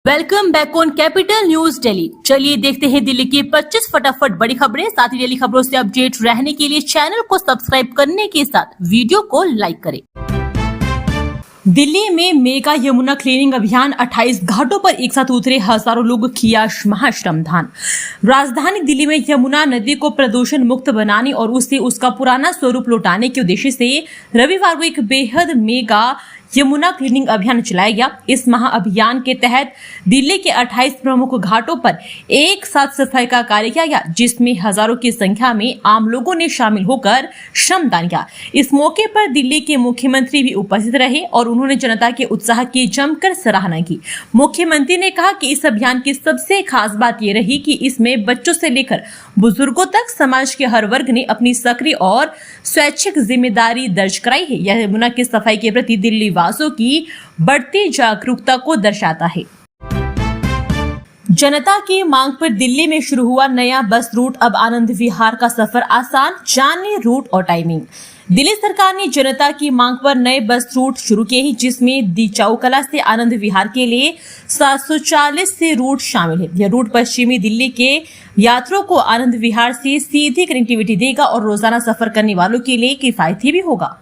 Welcome back on capital news Delhi. चलिए देखते हैं दिल्ली की 25 फटाफट बड़ी खबरें। साथ ही डेली खबरों से अपडेट रहने के लिए चैनल को सब्सक्राइब करने के साथ वीडियो को लाइक करें। दिल्ली में मेगा यमुना क्लीनिंग अभियान 28 घाटों पर एक साथ उतरे हजारों लोग किया महाश्रमदान। राजधानी दिल्ली में यमुना नदी को प्रदूषण मुक्त बनाने और उससे उसका पुराना स्वरूप लौटाने के उद्देश्य से रविवार को एक बेहद मेगा यमुना क्लीनिंग अभियान चलाया गया। इस महाअभियान के तहत दिल्ली के 28 प्रमुख घाटों पर एक साथ सफाई का कार्य किया गया, जिसमें हजारों की संख्या में आम लोगों ने शामिल होकर श्रमदान किया। इस मौके पर दिल्ली के मुख्यमंत्री भी उपस्थित रहे और उन्होंने जनता के उत्साह की जमकर सराहना की। मुख्यमंत्री ने कहा कि इस अभियान की सबसे खास बात ये रही कि इसमें बच्चों से लेकर बुजुर्गों तक समाज के हर वर्ग ने अपनी सक्रिय और स्वैच्छिक जिम्मेदारी दर्ज कराई है। यह यमुना की सफाई के प्रति दिल्ली वासियों की बढ़ती जागरूकता को दर्शाता है। जनता की मांग पर दिल्ली में शुरू हुआ नया बस रूट। अब आनंद विहार का सफर आसान, जानिए रूट और टाइमिंग। दिल्ली सरकार ने जनता की मांग पर नए बस रूट शुरू किए हैं, जिसमें दी चाउकला से आनंद विहार के लिए 740 से रूट शामिल है। यह रूट पश्चिमी दिल्ली के यात्रियों को आनंद विहार से सीधी कनेक्टिविटी देगा और रोजाना सफर करने वालों के लिए किफायती भी होगा।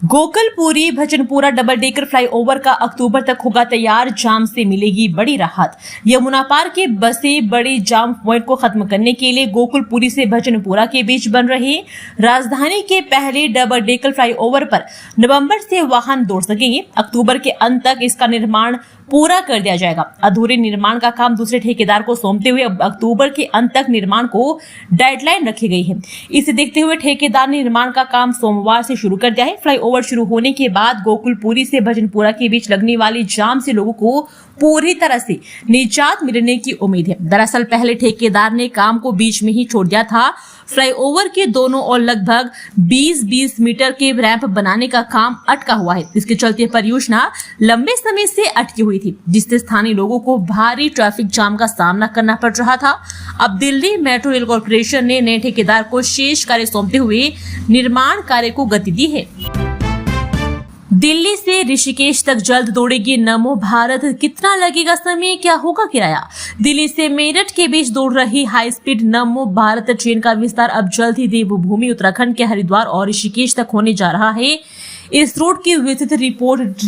Gokulpuri Bhajanpura double decker flyover का अक्टूबर तक होगा तैयार, जाम से मिलेगी बड़ी राहत। यमुना पार के बसें बड़े जाम पॉइंट को खत्म करने के लिए गोकुलपुरी से भजनपुरा के बीच बन रहे राजधानी के पहले डबल डेकर फ्लाईओवर पर नवंबर से वाहन दौड़ सकेंगे। अक्टूबर के अंत तक इसका निर्माण पूरा कर दिया जाएगा। अधूरे निर्माण का काम दूसरे ठेकेदार को सौंपते हुए अब अक्टूबर के अंत तक निर्माण को डेडलाइन रखी गई है। इसे देखते हुए ठेकेदार ने निर्माण का काम सोमवार से शुरू कर दिया है। फ्लाईओवर शुरू होने के बाद गोकुलपुरी से भजनपुरा के बीच लगने वाली जाम से लोगों को पूरी तरह से निजात मिलने की उम्मीद है। दरअसल पहले ठेकेदार ने काम को बीच में ही छोड़ दिया था। फ्लाईओवर के दोनों और लगभग 20 मीटर के रैंप बनाने का काम अटका हुआ है। इसके चलते परियोजना लंबे समय से अटकी हुई थी, जिससे स्थानीय लोगों को भारी ट्रैफिक जाम का सामना करना पड़ रहा था। अब दिल्ली मेट्रो रेल कॉर्पोरेशन ने नए ठेकेदार को शेष कार्य सौंपते हुए निर्माण कार्य को गति दी है। दिल्ली से ऋषिकेश तक जल्द दौड़ेगी नमो भारत। कितना लगेगा समय, क्या होगा किराया? दिल्ली से मेरठ के बीच दौड़ रही हाई स्पीड नमो भारत ट्रेन का विस्तार अब जल्द ही देवभूमि उत्तराखंड के हरिद्वार और ऋषिकेश तक होने जा रहा है। इस रूट की विस्तृत रिपोर्ट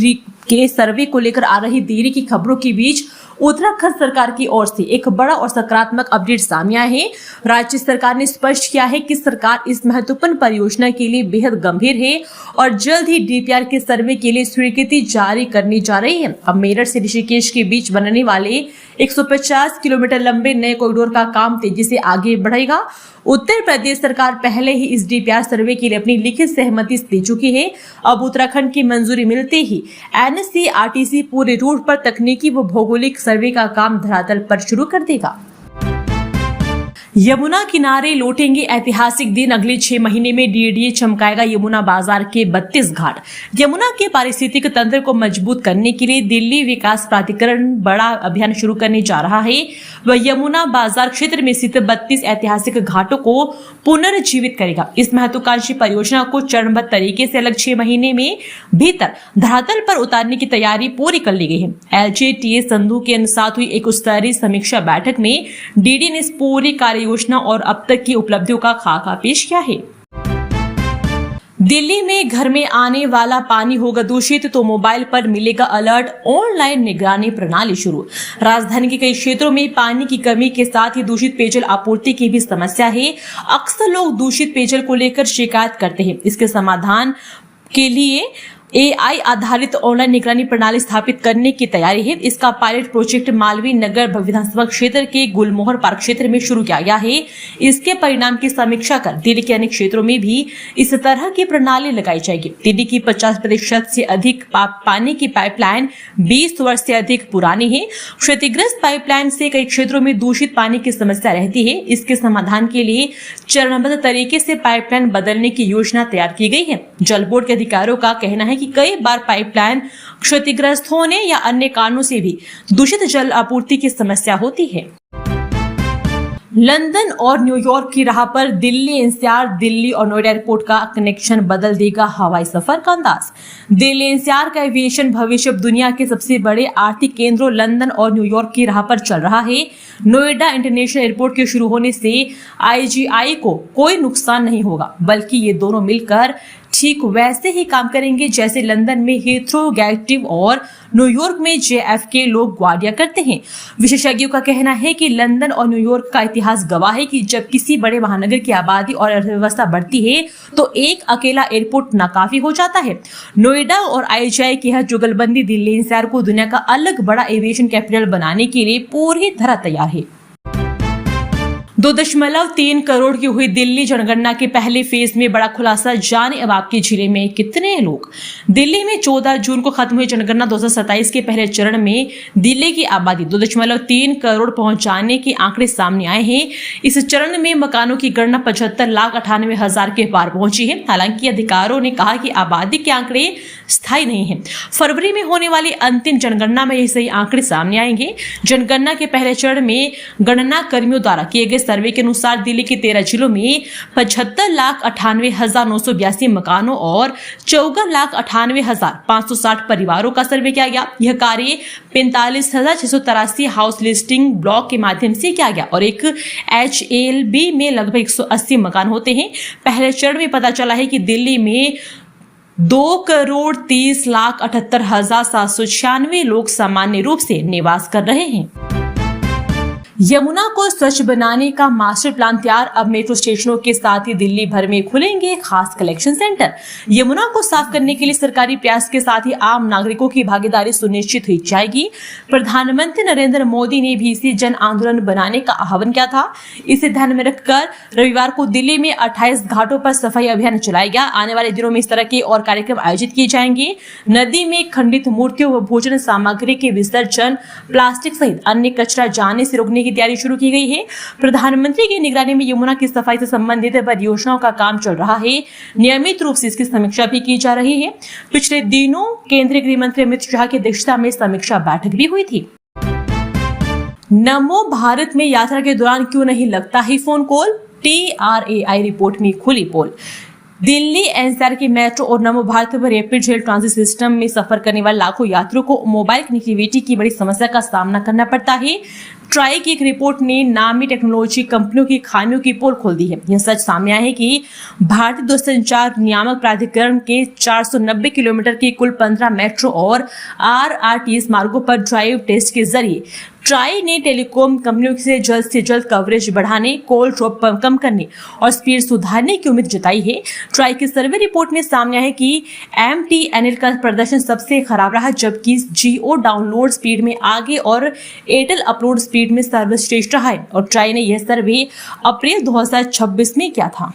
के सर्वे को लेकर आ रही देरी की खबरों के बीच उत्तराखंड सरकार की ओर से एक बड़ा और सकारात्मक अपडेट सामने आया है। राज्य सरकार ने स्पष्ट किया है कि सरकार इस महत्वपूर्ण परियोजना के लिए बेहद गंभीर है और जल्द ही डीपीआर के सर्वे के लिए स्वीकृति जारी करने जा रही है। अब मेरठ से ऋषिकेश के बीच बनने वाले 150 किलोमीटर लंबे नए कॉरिडोर का काम तेजी से आगे बढ़ेगा। उत्तर प्रदेश सरकार पहले ही इस डीपीआर सर्वे के लिए अपनी लिखित सहमति दे चुकी है। अब उत्तराखंड की मंजूरी मिलते ही एनएचएआईटीसी पूरे रूट पर तकनीकी व भौगोलिक सर्वे का काम धरातल पर शुरू कर देगा। यमुना किनारे लौटेंगे ऐतिहासिक दिन। अगले 6 महीने में डीडीए चमकाएगा यमुना बाजार के 32 घाट। यमुना के पारिस्थितिक तंत्र को मजबूत करने के लिए दिल्ली विकास प्राधिकरण बड़ा अभियान शुरू करने जा रहा है। वह यमुना बाजार क्षेत्र में स्थित 32 ऐतिहासिक घाटों को पुनर्जीवित करेगा। इस महत्वाकांक्षी परियोजना को चरणबद्ध तरीके से अलग 6 महीने में भीतर धरातल पर उतारने की तैयारी पूरी कर ली गई है। एलजेटीए संधु के साथ हुई एक उच्च स्तरीय समीक्षा बैठक में डीडी ने इस पूरी कार्य योजना और अब तक की उपलब्धियों का खाका पेश किया है। दिल्ली में घर में आने वाला पानी होगा दूषित तो मोबाइल पर मिलेगा अलर्ट। ऑनलाइन निगरानी प्रणाली शुरू। राजधानी के कई क्षेत्रों में पानी की कमी के साथ ही दूषित पेयजल आपूर्ति की भी समस्या है। अक्सर लोग दूषित पेयजल को लेकर शिकायत करते हैं। इसके समाधान के लिए एआई आधारित ऑनलाइन निगरानी प्रणाली स्थापित करने की तैयारी है। इसका पायलट प्रोजेक्ट मालवीय नगर विधानसभा क्षेत्र के गुलमोहर पार्क क्षेत्र में शुरू किया गया है। इसके परिणाम की समीक्षा कर दिल्ली के अनेक क्षेत्रों में भी इस तरह की प्रणाली लगाई जाएगी। दिल्ली की 50% से अधिक पानी की पाइपलाइन 20 वर्ष से अधिक पुरानी है। क्षतिग्रस्त पाइपलाइन से कई क्षेत्रों में दूषित पानी की समस्या रहती है। इसके समाधान के लिए चरणबद्ध तरीके से पाइपलाइन बदलने की योजना तैयार की गई है। जल बोर्ड के अधिकारियों का कहना है कि कई बार पाइपलाइन क्षतिग्रस्त होने या अन्य कारणों से भी दूषित जल आपूर्ति की समस्या होती है। लंदन और न्यूयॉर्क की राह पर दिल्ली एनसीआर, दिल्ली और नोएडा एयरपोर्ट का कनेक्शन बदल देगा हवाई सफर का अंदाज। दिल्ली एनसीआर का एविएशन भविष्य दुनिया के सबसे बड़े आर्थिक केंद्रों लंदन और न्यूयॉर्क की राह पर चल रहा है। नोएडा इंटरनेशनल एयरपोर्ट के शुरू होने से आईजीआई को कोई नुकसान नहीं होगा, बल्कि ये दोनों मिलकर ठीक वैसे ही काम करेंगे जैसे लंदन में हीथ्रो, गैटविक और न्यूयॉर्क में JFK लोग ग्वाडिया करते हैं। विशेषज्ञों का कहना है कि लंदन और न्यूयॉर्क का इतिहास गवाह है कि जब किसी बड़े महानगर की आबादी और अर्थव्यवस्था बढ़ती है तो एक अकेला एयरपोर्ट नाकाफी हो जाता है। नोएडा और आईजीआई की यह जुगलबंदी दिल्ली एनसीआर को दुनिया का अलग बड़ा एविएशन कैपिटल बनाने के लिए पूरी तरह तैयार है। 2.3 करोड़ की हुई दिल्ली जनगणना के पहले फेज में बड़ा खुलासा, जाने अब आपके जिले में कितने लोग। दिल्ली में 14 जून को खत्म हुई जनगणना 2027 के पहले चरण में दिल्ली की आबादी 2.3 करोड़ पहुंच जाने के आंकड़े सामने आए हैं। इस चरण में मकानों की गणना 75,98,000 के पार पहुंची है। हालांकि अधिकारियों ने कहा कि आबादी के आंकड़े स्थायी नहीं है। फरवरी में होने वाली अंतिम जनगणना में ये सही आंकड़े सामने आएंगे। जनगणना के पहले चरण में गणना कर्मियों द्वारा किए गए सर्वे के अनुसार दिल्ली के 13 जिलों में 75,98,982 मकानों और 14,98,560 परिवारों का सर्वे किया गया। यह कार्य 45,683 हाउस लिस्टिंग ब्लॉक के माध्यम से किया गया और एक HLB में लगभग 180 मकान होते हैं। पहले चरण में पता चला है कि दिल्ली में 2,30,78,796 लोग सामान्य रूप से निवास कर रहे हैं। यमुना को स्वच्छ बनाने का मास्टर प्लान तैयार। अब मेट्रो स्टेशनों के साथ ही दिल्ली भर में खुलेंगे खास कलेक्शन सेंटर। यमुना को साफ करने के लिए सरकारी प्रयास के साथ ही आम नागरिकों की भागीदारी सुनिश्चित हुई जाएगी। प्रधानमंत्री नरेंद्र मोदी ने भी इसे जन आंदोलन बनाने का आह्वान किया था। इसे ध्यान में रखकर रविवार को दिल्ली में 28 घाटों पर सफाई अभियान चलाया गया। आने वाले दिनों में इस तरह के और कार्यक्रम आयोजित किए जाएंगे। नदी में खंडित मूर्तियों व भोजन सामग्री के विसर्जन, प्लास्टिक सहित अन्य कचरा जाने से रोकने की तैयारी शुरू की गई है। प्रधानमंत्री की निगरानी में यमुना की सफाई से संबंधित परियोजनाओं का काम चल रहा है। नियमित रूप से इसकी समीक्षा भी की जा रही है। पिछले दिनों केंद्रीय गृह मंत्री अमित शाह की अध्यक्षता में समीक्षा बैठक भी हुई थी। नमो भारत में यात्रा के दौरान क्यों नहीं लगता ही फोन कॉल, TRAI रिपोर्ट में खुली पोल। दिल्ली एनसीआर की मेट्रो और नमो भारत पर रैपिड रेल ट्रांजिट सिस्टम में सफर करने वाले लाखों यात्रियों को मोबाइल कनेक्टिविटी की बड़ी समस्या का सामना करना पड़ता है। ट्राई की एक रिपोर्ट ने नामी टेक्नोलॉजी कंपनियों की खामियों की पोल खोल दी है। यह सच सामने आया है कि भारतीय दूरसंचार नियामक प्राधिकरण के 490 किलोमीटर की कुल 15 मेट्रो और RRTS मार्गों पर ड्राइव टेस्ट के जरिए ट्राई ने टेलीकॉम कंपनियों से जल्द कवरेज बढ़ाने, कॉल ड्रॉप कम करने और स्पीड सुधारने की उम्मीद जताई है। ट्राई की सर्वे रिपोर्ट में सामने आया है कि MTNL का प्रदर्शन सबसे खराब रहा, जबकि जियो डाउनलोड स्पीड में आगे और एयरटेल अपलोड स्पीड में सर्वश्रेष्ठ रहा है। और ट्राई ने यह सर्वे अप्रैल 2026 में किया था।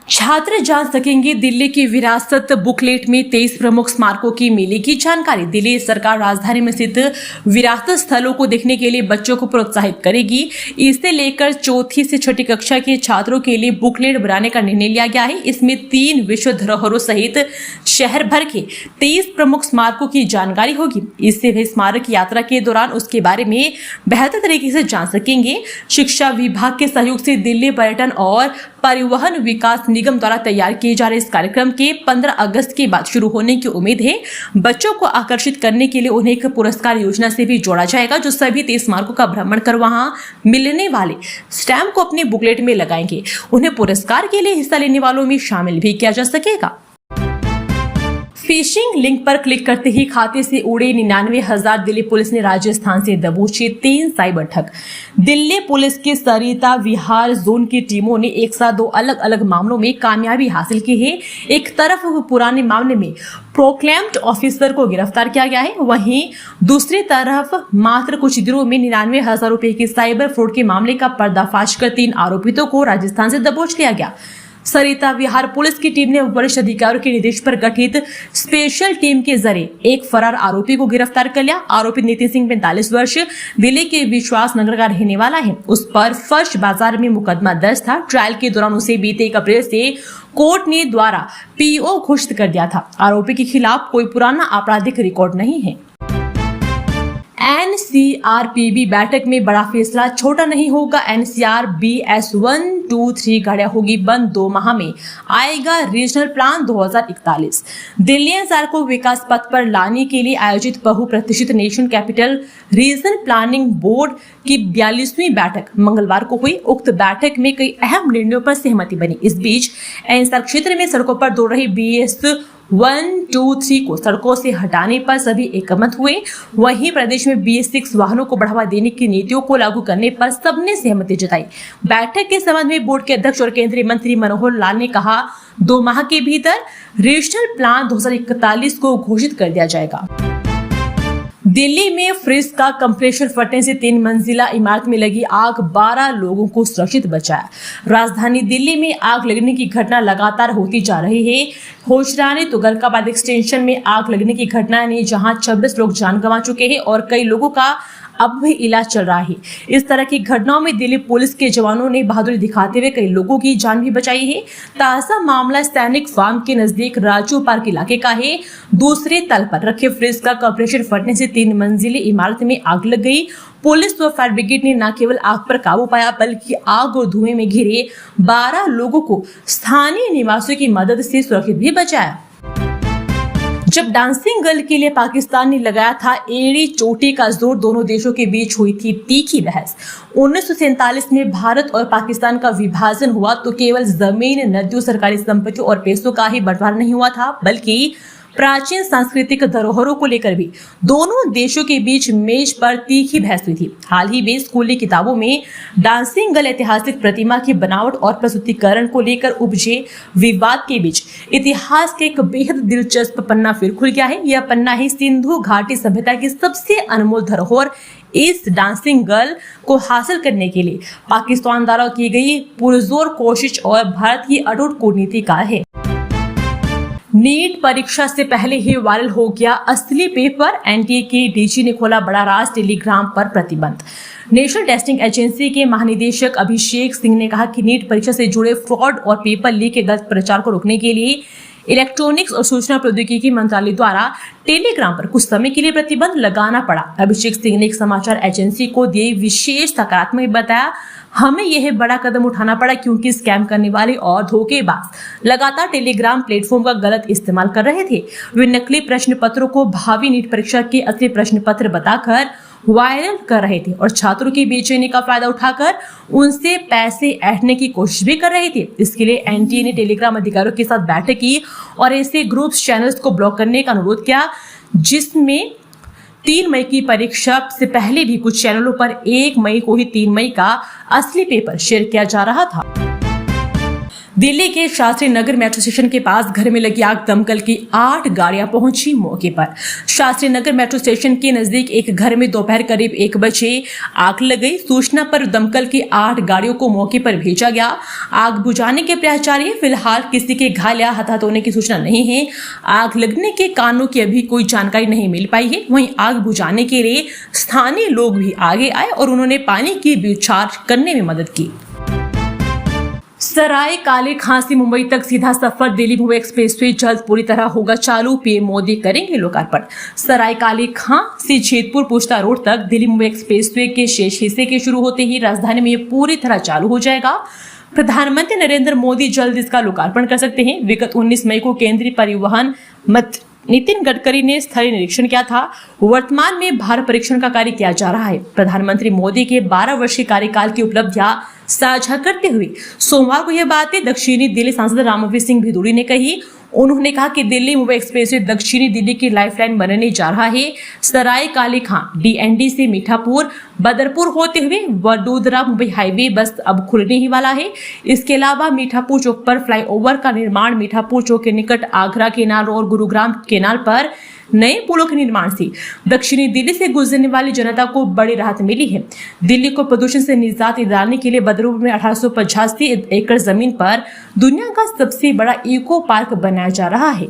छात्र जान सकेंगे दिल्ली की विरासत बुकलेट में 23 प्रमुख स्मारकों की मिलेगी जानकारी। दिल्ली सरकार राजधानी में स्थित विरासत स्थलों को देखने के लिए बच्चों को प्रोत्साहित करेगी। इसे लेकर चौथी से छठी कक्षा के छात्रों के लिए बुकलेट बनाने का निर्णय लिया गया है। इसमें 3 विश्व धरोहरों सहित शहर भर के 23 प्रमुख स्मारकों की जानकारी होगी। इससे वे स्मारक यात्रा के दौरान उसके बारे में बेहतर तरीके से जान सकेंगे। शिक्षा विभाग के सहयोग से दिल्ली पर्यटन और परिवहन विकास निगम द्वारा तैयार किए जा रहे इस कार्यक्रम के 15 अगस्त के बाद शुरू होने की उम्मीद है। बच्चों को आकर्षित करने के लिए उन्हें एक पुरस्कार योजना से भी जोड़ा जाएगा, जो सभी 23 स्मारकों का भ्रमण कर वहां मिलने वाले स्टैम्प को अपने बुकलेट में लगाएंगे। उन्हें पुरस्कार के लिए हिस्सा लेने वालों में शामिल भी किया जा सकेगा। फिशिंग लिंक पर क्लिक करते ही खाते से उड़े 99,000। दिल्ली पुलिस ने राजस्थान से दबोचे 3 साइबर ठग। दिल्ली पुलिस के सरिता विहार जोन की टीमों ने एक साथ 2 अलग अलग मामलों में कामयाबी हासिल की है। एक तरफ पुराने मामले में प्रोक्लेम्ड ऑफिसर को गिरफ्तार किया गया है, वहीं दूसरी तरफ मात्र कुछ दिनों में 99,000 रुपए के साइबर फ्रॉड के मामले का पर्दाफाश कर 3 आरोपितों को राजस्थान से दबोच लिया गया। सरिता विहार पुलिस की टीम ने वरिष्ठ अधिकारियों के निर्देश पर गठित स्पेशल टीम के जरिए एक फरार आरोपी को गिरफ्तार कर लिया। आरोपी नितिन सिंह 45 वर्ष दिल्ली के विश्वास नगर का रहने वाला है। उस पर फर्श बाजार में मुकदमा दर्ज था। ट्रायल के दौरान उसे बीते 1 अप्रैल से कोर्ट ने द्वारा PO घोषित कर दिया था। आरोपी के खिलाफ कोई पुराना आपराधिक रिकॉर्ड नहीं है। NCRPB बैठक में बड़ा फैसला, छोटा नहीं होगा NCR BS 1, 2, 3 गाड़ियां होगी बंद, 2 माह में आएगा रीजनल प्लान 2041। दिल्ली एनसीआर को विकास पथ पर लाने के लिए आयोजित बहुप्रतीक्षित national capital region planning board की 42वीं बैठक मंगलवार को हुई। उक्त बैठक में कई अहम निर्णयों पर सहमति बनी। इस बीच एनसीआर क्षेत्र में सड़कों पर दौड़ रही BS 1, 2, 3 को सड़कों से हटाने पर सभी एकमत हुए। वहीं प्रदेश में BS 6 वाहनों को बढ़ावा देने की नीतियों को लागू करने पर सबने सहमति जताई। बैठक के संबंध में बोर्ड के अध्यक्ष और केंद्रीय मंत्री मनोहर लाल ने कहा, 2 माह के भीतर रीजनल प्लान 2041 को घोषित कर दिया जाएगा। दिल्ली में फ्रिज का कंप्रेसर फटने से 3 मंजिला इमारत में लगी आग, 12 लोगों को सुरक्षित बचाया। राजधानी दिल्ली में आग लगने की घटना लगातार होती जा रही है। होशरानी तुगलकाबाद एक्सटेंशन में आग लगने की घटना ने जहां 26 लोग जान गंवा चुके हैं और कई लोगों का अब भी इलाज चल रहा है। इस तरह की घटनाओं में दिल्ली पुलिस के जवानों ने बहादुरी दिखाते हुए कई लोगों की जान भी बचाई है। ताजा मामला सैनिक फार्म के नजदीक राजू पार्क इलाके का है। दूसरे तल पर रखे फ्रिज का कंप्रेसर फटने से 3 मंजिली इमारत में आग लग गई। पुलिस व फायर ब्रिगेड ने न केवल आग पर काबू पाया बल्कि आग और धुएं में घिरे 12 लोगों को स्थानीय निवासियों की मदद से सुरक्षित भी बचाया। जब डांसिंग गर्ल के लिए पाकिस्तान ने लगाया था एड़ी चोटी का जोर, दोनों देशों के बीच हुई थी तीखी बहस। 1947 में भारत और पाकिस्तान का विभाजन हुआ तो केवल जमीन, नदियों, सरकारी संपत्ति और पैसों का ही बंटवारा नहीं हुआ था बल्कि प्राचीन सांस्कृतिक धरोहरों को लेकर भी दोनों देशों के बीच मेज पर तीखी बहस हुई थी। हाल ही में स्कूली किताबों में डांसिंग गर्ल ऐतिहासिक प्रतिमा की बनावट और प्रस्तुतिकरण को लेकर उपजे विवाद के बीच इतिहास के एक बेहद दिलचस्प पन्ना फिर खुल गया है। यह पन्ना है सिंधु घाटी सभ्यता की सबसे अनमोल धरोहर। इस डांसिंग गर्ल को हासिल करने के लिए पाकिस्तान द्वारा की गई पुरजोर कोशिश और भारत की अटूट कूटनीति का है। नीट परीक्षा से पहले ही वायरल हो गया असली पेपर, एनटीए के डीजी ने खोला बड़ा राज, टेलीग्राम पर प्रतिबंध। नेशनल टेस्टिंग एजेंसी के महानिदेशक अभिषेक सिंह ने कहा कि नीट परीक्षा से जुड़े फ्रॉड और पेपर लीक के गलत प्रचार को रोकने के लिए इलेक्ट्रॉनिक्स और सूचना प्रौद्योगिकी मंत्रालय द्वारा टेलीग्राम पर कुछ समय के लिए प्रतिबंध लगाना पड़ा। अभिषेक सिंह ने एक समाचार एजेंसी को दिए विशेष सकारात्मक बताया, हमें यह बड़ा कदम उठाना पड़ा क्योंकि स्कैम करने वाले और धोखेबाज लगातार टेलीग्राम प्लेटफॉर्म का गलत इस्तेमाल कर रहे थे। वे नकली प्रश्न पत्रों को भावी नीट परीक्षा के असली प्रश्न पत्र बताकर वायरल कर रहे थे और छात्रों की बेचैनी का फायदा उठाकर उनसे पैसे ऐंठने की कोशिश भी कर रहे थे। इसके लिए एनटीए ने टेलीग्राम अधिकारियों के साथ बैठक की और ऐसे ग्रुप्स, चैनल्स को ब्लॉक करने का अनुरोध किया जिसमें 3 मई की परीक्षा से पहले भी कुछ चैनलों पर 1 मई को ही 3 मई का असली पेपर शेयर किया जा रहा था। दिल्ली के शास्त्री नगर मेट्रो स्टेशन के पास घर में लगी आग, दमकल की 8 गाड़ियां पहुंची मौके पर। शास्त्री नगर मेट्रो स्टेशन के नजदीक एक घर में दोपहर करीब 1 बजे आग लग गई। सूचना पर दमकल की 8 गाड़ियों को मौके पर भेजा गया। आग बुझाने के प्रयास जारी है। फिलहाल किसी के घायल या हताहत होने की सूचना नहीं है। आग लगने के कारणों की अभी कोई जानकारी नहीं मिल पाई है। वहीं आग बुझाने के लिए स्थानीय लोग भी आगे आए और उन्होंने पानी की बौछार करने में मदद की। सराय काले खां से मुंबई तक सीधा सफर, दिल्ली मुंबई एक्सप्रेसवे जल्द पूरी तरह होगा चालू, पीएम मोदी करेंगे लोकार्पण। सराय काले खां से जेतपुर पुष्ता रोड तक दिल्ली मुंबई एक्सप्रेसवे के शेष हिस्से के शुरू होते ही राजधानी में ये पूरी तरह चालू हो जाएगा। प्रधानमंत्री नरेंद्र मोदी जल्द इसका लोकार्पण कर सकते हैं। विगत 19 मई को केंद्रीय परिवहन मंत्री नितिन गडकरी ने स्थलीय निरीक्षण किया था। वर्तमान में भारत परीक्षण का कार्य किया जा रहा है। प्रधानमंत्री मोदी के 12 वर्षीय कार्यकाल की उपलब्धियां साझा करते हुए सोमवार को यह बातें दक्षिणी दिल्ली सांसद रामवीर सिंह भिदोड़ी ने कही। उन्होंने कहा कि दिल्ली मुंबई एक्सप्रेसवे दक्षिणी दिल्ली की लाइफलाइन बनने जा रहा है। सराय काले खां डीएनडी से मीठापुर, बदरपुर होते हुए वडोदरा मुंबई हाईवे बस अब खुलने ही वाला है। इसके अलावा मीठापुर चौक पर फ्लाईओवर का निर्माण, मीठापुर चौक के निकट आगरा केनाल और गुरुग्राम केनाल पर नए पुलों के निर्माण से दक्षिणी दिल्ली से गुजरने वाली जनता को बड़ी राहत मिली है। दिल्ली को प्रदूषण से निजात दिलाने के लिए बदरपुर में 1885 एकड़ जमीन पर दुनिया का सबसे बड़ा इको पार्क बनाया जा रहा है।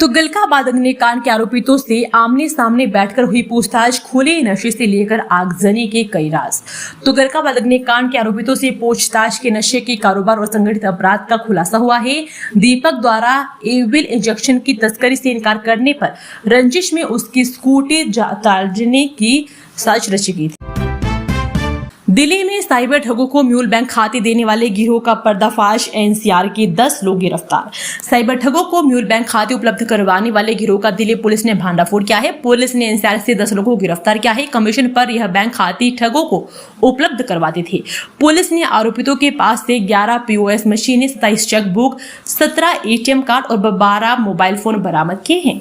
तुगलकाबाद अग्निकांड के आरोपितों से आमने सामने बैठकर हुई पूछताछ, खुले नशे से लेकर आगजनी के कई राज। तुगलकाबाद अग्निकांड के आरोपितों से पूछताछ के नशे के कारोबार और संगठित अपराध का खुलासा हुआ है। दीपक द्वारा एविल इंजेक्शन की तस्करी से इनकार करने पर रंजिश में उसकी स्कूटी ताड़ने की साजिश रची गई थी। दिल्ली में साइबर ठगों को म्यूल बैंक खाते देने वाले गिरोह का पर्दाफाश, एनसीआर के 10 लोग गिरफ्तार। साइबर ठगों को म्यूल बैंक खाते उपलब्ध करवाने वाले गिरोह का दिल्ली पुलिस ने भांडाफोड़ किया है। पुलिस ने एनसीआर से 10 लोगों को गिरफ्तार किया है। कमीशन पर यह बैंक खाते ठगों को उपलब्ध करवाते थे। पुलिस ने आरोपितों के पास से 11 पीओएस मशीनें, 27 चेकबुक, 17 एटीएम कार्ड और 12 मोबाइल फोन बरामद किए हैं।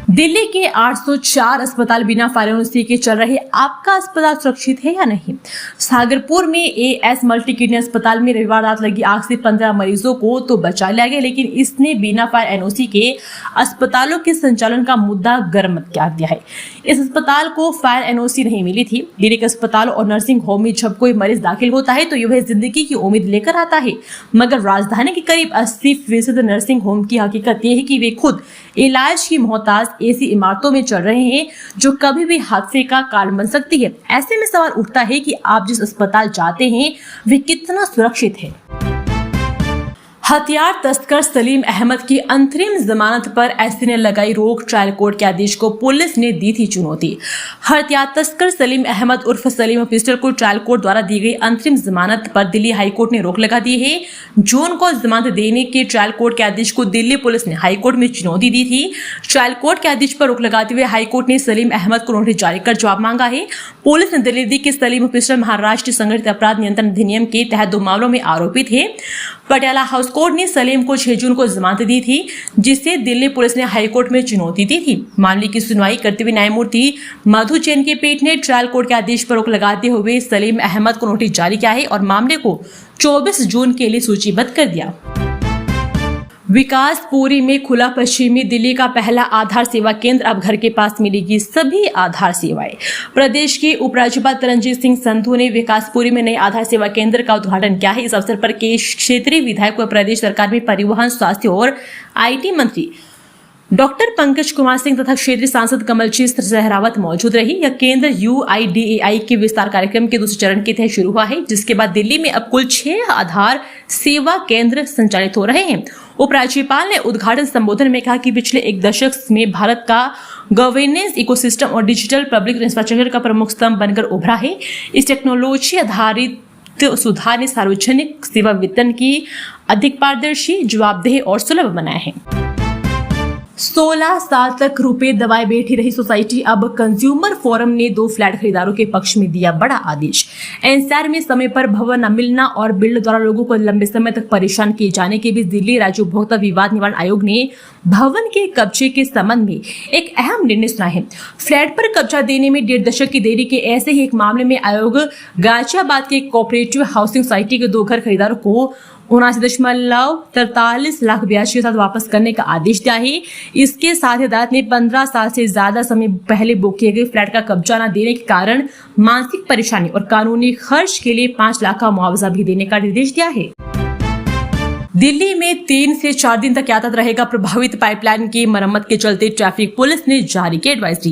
दिल्ली के 804 अस्पताल बिना फायर एनओसी के चल रहे। आपका अस्पताल सुरक्षित है या नहीं? सागरपुर में एएस मल्टी किडनी अस्पताल में रविवार रात लगी आग से 15 मरीजों को तो बचा लिया गया, लेकिन इसने बिना फायर एनओसी के अस्पतालों के संचालन का मुद्दा गर्म कर दिया है। इस अस्पताल को फायर एनओसी नहीं मिली थी। दिल्ली के अस्पताल और नर्सिंग होम में जब कोई मरीज दाखिल होता है तो यह जिंदगी की उम्मीद लेकर आता है, मगर राजधानी के करीब 80% नर्सिंग होम की हकीकत यह है कि वे खुद इलाज की मोहताज ऐसी इमारतों में चल रहे हैं जो कभी भी हादसे का कारण बन सकती है। ऐसे में सवाल उठता है कि आप जिस अस्पताल जाते हैं वे कितना सुरक्षित है। हथियार तस्कर सलीम अहमद की अंतरिम जमानत पर एससी ने लगाई रोक। ट्रायल कोर्ट के आदेश को पुलिस ने दी थी चुनौती। हथियार तस्कर सलीम अहमद उर्फ सलीम पिस्टल को ट्रायल कोर्ट द्वारा दी गई अंतरिम जमानत पर दिल्ली हाईकोर्ट ने रोक लगा दी है। जून को जमानत देने के ट्रायल कोर्ट के आदेश को दिल्ली पुलिस ने हाईकोर्ट में चुनौती दी थी। ट्रायल कोर्ट के आदेश पर रोक लगाते हुए हाईकोर्ट ने सलीम अहमद को नोटिस जारी कर जवाब मांगा है। पुलिस ने दलील दी कि सलीम पिस्टल महाराष्ट्र संगठित अपराध नियंत्रण अधिनियम के तहत 2 मामलों में आरोपित है। पटियाला हाउस कोर्ट ने सलीम को 6 जून को जमानत दी थी, जिसे दिल्ली पुलिस ने हाईकोर्ट में चुनौती दी थी। मामले की सुनवाई करते हुए न्यायमूर्ति मधु जैन के पीठ ने ट्रायल कोर्ट के आदेश पर रोक लगाते हुए सलीम अहमद को नोटिस जारी किया है और मामले को 24 जून के लिए सूचीबद्ध कर दिया। विकासपुरी में खुला पश्चिमी दिल्ली का पहला आधार सेवा केंद्र। अब घर के पास मिलेगी सभी आधार सेवाएं। प्रदेश के उपराज्यपाल तरनजीत सिंह संधू ने विकासपुरी में नए आधार सेवा केंद्र का उद्घाटन किया है। इस अवसर पर क्षेत्रीय विधायक व प्रदेश सरकार में परिवहन, स्वास्थ्य और आईटी मंत्री डॉक्टर पंकज कुमार सिंह तथा क्षेत्रीय सांसद कमलजीत सहरावत मौजूद रही। यह केंद्र UIDAI के विस्तार कार्यक्रम के दूसरे चरण के तहत शुरू हुआ है, जिसके बाद दिल्ली में अब कुल 6 आधार सेवा केंद्र संचालित हो रहे हैं। उपराज्यपाल ने उद्घाटन संबोधन में कहा कि पिछले 1 दशक में भारत का गवर्नेंस इकोसिस्टम और डिजिटल पब्लिक इंफ्रास्ट्रक्चर का प्रमुख स्तंभ बनकर उभरा है। इस टेक्नोलॉजी आधारित सुधार ने सार्वजनिक सेवा वितरण की अधिक पारदर्शी, जवाबदेह और सुलभ बनाया है। 16 साल तक रुपए दबाए बैठी रही सोसाइटी। अब कंज्यूमर फोरम ने 2 फ्लैट खरीदारों के पक्ष में दिया बड़ा आदेश। एनसीआर में समय पर भवन न मिलना और बिल्डर द्वारा लोगों को लंबे समय तक परेशान किए जाने के बीच दिल्ली राज्य उपभोक्ता विवाद निवारण आयोग ने भवन के कब्जे के संबंध में एक अहम निर्णय सुना है। फ्लैट पर कब्जा देने में 1.5 दशक की देरी के ऐसे ही एक मामले में आयोग गाजियाबाद के कोऑपरेटिव हाउसिंग सोसाइटी के 2 घर खरीदारों को 79.43 लाख ब्याज के साथ वापस करने का आदेश दिया है। इसके साथ ही अदालत ने 15 साल से ज्यादा समय पहले बुक किए गए फ्लैट का कब्जा न देने के कारण मानसिक परेशानी और कानूनी खर्च के लिए 5 लाख का मुआवजा भी देने का निर्देश दिया है। दिल्ली में 3 से 4 दिन तक यातायात रहेगा प्रभावित। पाइपलाइन की मरम्मत के चलते ट्रैफिक पुलिस ने जारी की एडवाइजरी।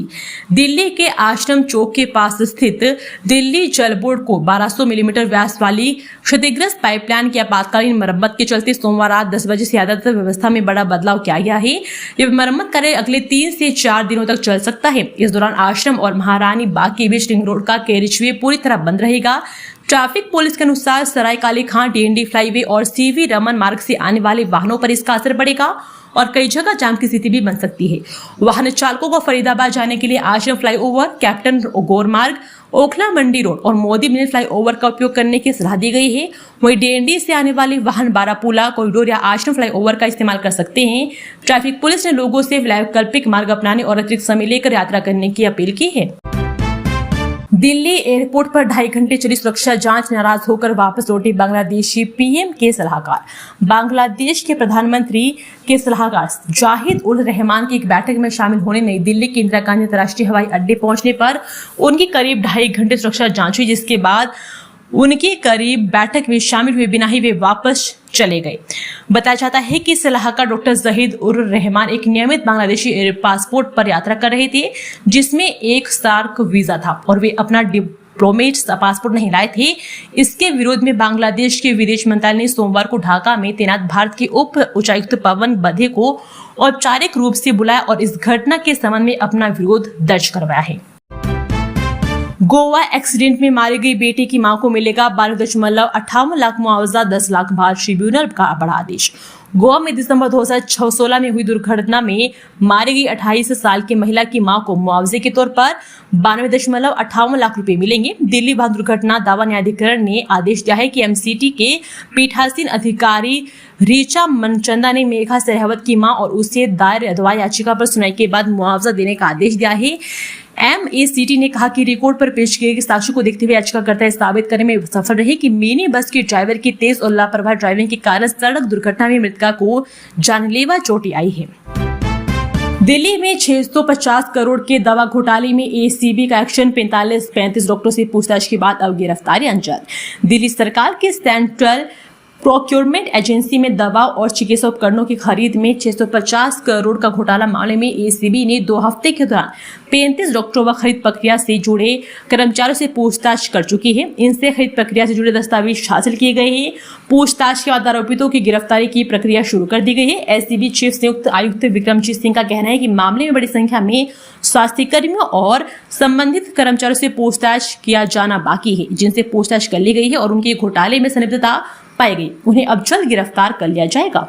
दिल्ली के आश्रम चौक के पास स्थित दिल्ली जल बोर्ड को 1200 मिलीमीटर व्यास वाली क्षतिग्रस्त पाइपलाइन की आपातकालीन मरम्मत के चलते सोमवार रात 10 बजे से यातायात व्यवस्था में बड़ा बदलाव किया गया है। यह मरम्मत कार्य अगले 3 से 4 दिनों तक चल सकता है। इस दौरान आश्रम और महारानी बाग के बीच रिंग रोड का कैरिजवे पूरी तरह बंद रहेगा। ट्रैफिक पुलिस के अनुसार सराय काली खां, DND फ्लाईवे और CV रमन मार्ग से आने वाले वाहनों पर इसका असर पड़ेगा और कई जगह जाम की स्थिति भी बन सकती है। वाहन चालकों को फरीदाबाद जाने के लिए आश्रम फ्लाईओवर, कैप्टन गौर मार्ग, ओखला मंडी रोड और मोदी मिल फ्लाईओवर का उपयोग करने की सलाह दी गई है। वहीं DND से आने वाले वाहन बारापुला कॉरिडोर या आश्रम फ्लाईओवर का इस्तेमाल कर सकते हैं। ट्रैफिक पुलिस ने लोगों से वैकल्पिक मार्ग अपनाने और अतिरिक्त समय लेकर यात्रा करने की अपील की है। दिल्ली एयरपोर्ट पर 2.5 घंटे चली सुरक्षा जांच, नाराज होकर वापस लौटे बांग्लादेशी पीएम के सलाहकार। बांग्लादेश के प्रधानमंत्री के सलाहकार जाहिद उल रहमान की एक बैठक में शामिल होने नई दिल्ली के इंदिरा गांधी अंतर्राष्ट्रीय हवाई अड्डे पहुंचने पर उनकी करीब 2.5 घंटे सुरक्षा जांच हुई, जिसके बाद उनके करीब बैठक में शामिल हुए बिना ही वे वापस चले गए। बताया जाता है कि सलाहकार डॉक्टर जहीद उर रहमान एक नियमित बांग्लादेशी एयर पासपोर्ट पर यात्रा कर रहे थे, जिसमें एक सार्क वीजा था और वे अपना डिप्लोमेट पासपोर्ट नहीं लाए थे। इसके विरोध में बांग्लादेश के विदेश मंत्रालय ने सोमवार को ढाका में तैनात भारत के उप उच्चायुक्त पवन बधे को औपचारिक रूप से बुलाया और इस घटना के संबंध में अपना विरोध दर्ज करवाया है। गोवा एक्सीडेंट में मारी गई बेटी की मां को मिलेगा 12.58 लाख मुआवजा, 10 लाख बाद ट्रिब्यूनल का बड़ा आदेश। गोवा में दिसंबर 2016 में हुई दुर्घटना में मारी गई 28 साल की महिला की मां को मुआवजे के तौर पर 92.58 लाख रुपए मिलेंगे। दिल्ली वाहन दुर्घटना दावा न्यायाधिकरण ने आदेश दिया है कि एमसीटी के पीठासीन अधिकारी रीचा मनचंदा ने मेघा सहरावत की मां और उससे दायर अदवा याचिका पर सुनवाई के बाद मुआवजा देने का आदेश दिया है। एमएसीटी ने कहा कि रिकॉर्ड पर पेश किए गए साक्ष्य को देखते हुए याचिकाकर्ता साबित करने में सफल रहे कि मिनी बस के ड्राइवर की तेज और लापरवाह ड्राइविंग के कारण सड़क दुर्घटना में मृतका को जानलेवा चोटें आई है। दिल्ली में 650 करोड़ के दवा घोटाले में एसीबी का एक्शन, 35 डॉक्टरों से पूछताछ के बाद अब गिरफ्तारी अंजाद। दिल्ली सरकार के सेंट्रल प्रोक्योरमेंट एजेंसी में दवा और चिकित्सा उपकरणों की खरीद में 650 करोड़ का घोटाला मामले में एसीबी ने 2 हफ्ते के दौरान 35 डॉक्टरों व खरीद प्रक्रिया से जुड़े कर्मचारियों से पूछताछ कर चुकी है। इनसे खरीद प्रक्रिया से जुड़े दस्तावेज हासिल किए गए हैं। पूछताछ के बाद आरोपितों की गिरफ्तारी की प्रक्रिया शुरू कर दी गई है। एसीबी चीफ संयुक्त आयुक्त विक्रमजीत सिंह का कहना है कि मामले में बड़ी संख्या में स्वास्थ्य कर्मियों और संबंधित कर्मचारियों से पूछताछ किया जाना बाकी है, जिनसे पूछताछ कर ली गई है और उनके घोटाले में संलिप्तता पाई गई। उन्हें अब जल्द गिरफ्तार कर लिया जाएगा।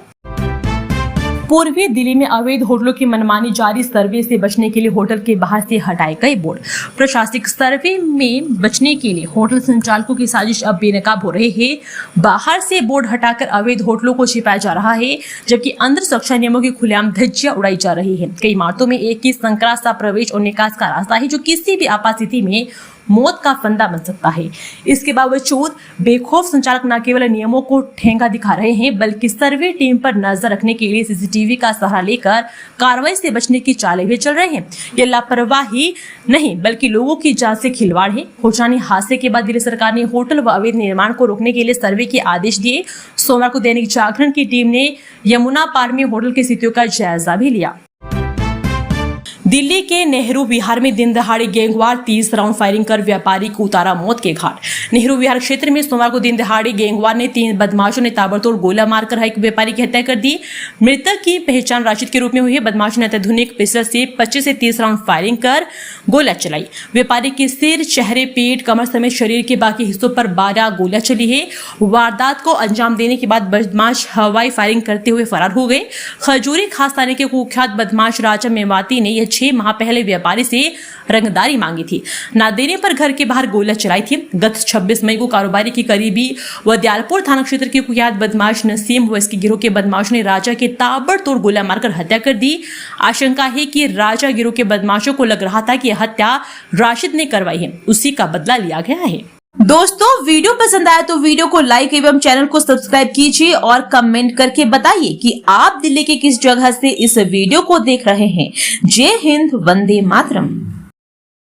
पूर्वी दिल्ली में अवैध होटलों की मनमानी जारी, सर्वे से बचने के लिए होटल के बाहर से हटाए गए बोर्ड। प्रशासनिक सर्वे में बचने के लिए होटल संचालकों की साजिश अब बेनकाब हो रही है। बाहर से बोर्ड हटाकर अवैध होटलों को छिपाया जा रहा है, जबकि अंदर सुरक्षा नियमों की खुलेआम धज्जियां उड़ाई जा रही है। कई इमारतों में एक ही संकरा सा प्रवेश और निकास का रास्ता है, जो किसी भी आपात स्थिति में मौत का फंदा बन सकता है। इसके बावजूद बेखौफ संचालक न केवल नियमों को ठेंगा दिखा रहे हैं, बल्कि सर्वे टीम पर नजर रखने के लिए सीसीटीवी का सहारा लेकर कार्रवाई से बचने की चालें भी चल रहे हैं। ये लापरवाही नहीं, बल्कि लोगों की जान से खिलवाड़ है। होशानी हादसे के बाद दिल्ली सरकार ने होटल व अवैध निर्माण को रोकने के लिए सर्वे के आदेश दिए। सोमवार को दैनिक जागरण की टीम ने यमुना पार में होटल की स्थितियों का जायजा भी लिया। दिल्ली के नेहरू विहार में दिन दहाड़े गैंगवार 30 राउंड फायरिंग कर व्यापारी को उतारा मौत के घाट। नेहरू विहार क्षेत्र में सोमवार को दिन दहाड़े गैंगवार ने 3 बदमाशों ने ताबड़तोड़ गोला मारकर एक व्यापारी की हत्या कर दी। मृतक की पहचान राशिद के रूप में हुई है। बदमाशों ने अत्याधुनिक पिस्टल से 25 से 30 राउंड फायरिंग कर गोला चलाई। व्यापारी के सिर, चेहरे, पेट, कमर समेत शरीर के बाकी हिस्सों पर 12 गोलियां चली है। वारदात को अंजाम देने के बाद बदमाश हवाई फायरिंग करते हुए फरार हो गए। खजूरी खास थाने के कुख्यात बदमाश राजा मेवाती ने यह 6 माह पहले व्यापारी से रंगदारी मांगी थी। ना देने पर घर के बाहर गोला चलाई थी। गत 26 मई को कारोबारी की करीबी व दयालपुर थाना क्षेत्र के कुख्यात बदमाश नसीम व इसके गिरोह के बदमाशों ने राजा के ताबड़तोड़ गोला मारकर हत्या कर दी। आशंका है कि राजा गिरोह के बदमाशों को लग रहा था कि यह हत्या राशिद ने करवाई है, उसी का बदला लिया गया है। दोस्तों, वीडियो पसंद आया तो वीडियो को लाइक एवं चैनल को सब्सक्राइब कीजिए और कमेंट करके बताइए कि आप दिल्ली के किस जगह से इस वीडियो को देख रहे हैं। जय हिंद, वंदे मातरम।